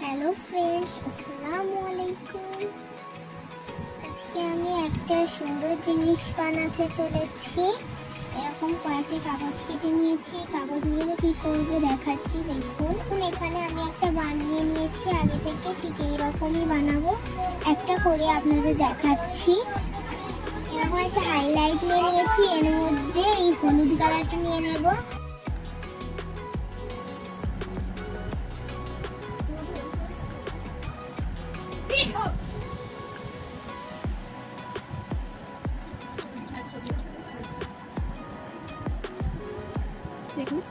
Hello friends, আসসালামু আলাইকুম। আজকে আমি একটা সুন্দর জিনিস বানাতে চলেছি। এরকম কয়েকটি কাগজ কেটে নিয়েছি। কাগজগুলো কি করব দেখাচ্ছি। দেখুন, এখানে আমি একটা বানিয়ে নিয়েছি আগে থেকে, ঠিক এইরকমই বানাবো। একটা করে আপনাদের দেখাচ্ছি। এরকম একটা হাইলাইট নিয়ে নিয়েছি, এর মধ্যে এই হলুদ কালারটা নিয়ে নেব। দেখুন,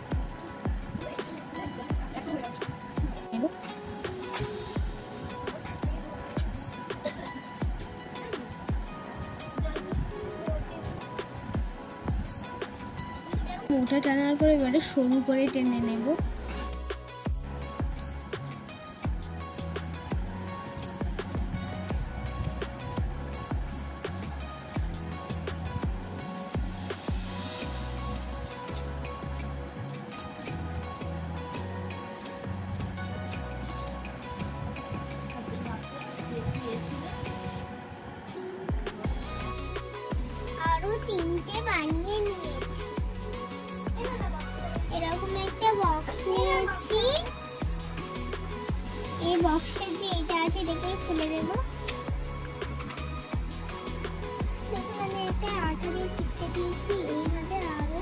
মোটা টানার পরে এবারে সরু করে টেনে নেব। আরো তিনটে বানিয়ে নিয়েছি। এরকম একটা বক্স নিয়েছি। এই বক্সটা যে এটা আছে এটাকে খুলে দেব। দেখুন, আমি একটা আঠা দিয়ে চিপকে দিয়েছি। এইভাবে আরো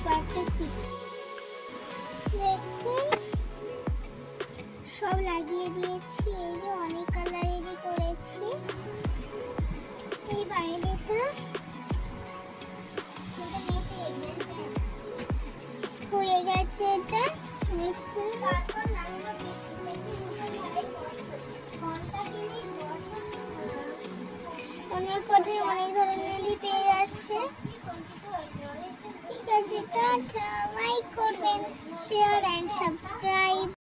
কয়েকটা দেখুন সব লাগিয়ে দিয়েছি। এই যে অনেক কালারেরই করেছি। এই বাইরেটা হয়ে গেছে। এটা অনেক কঠিন, অনেক ধরনেরই পেয়ে যাচ্ছে। ঠিক আছে, টাটা। লাইক করবেন, শেয়ার এন্ড সাবস্ক্রাইব।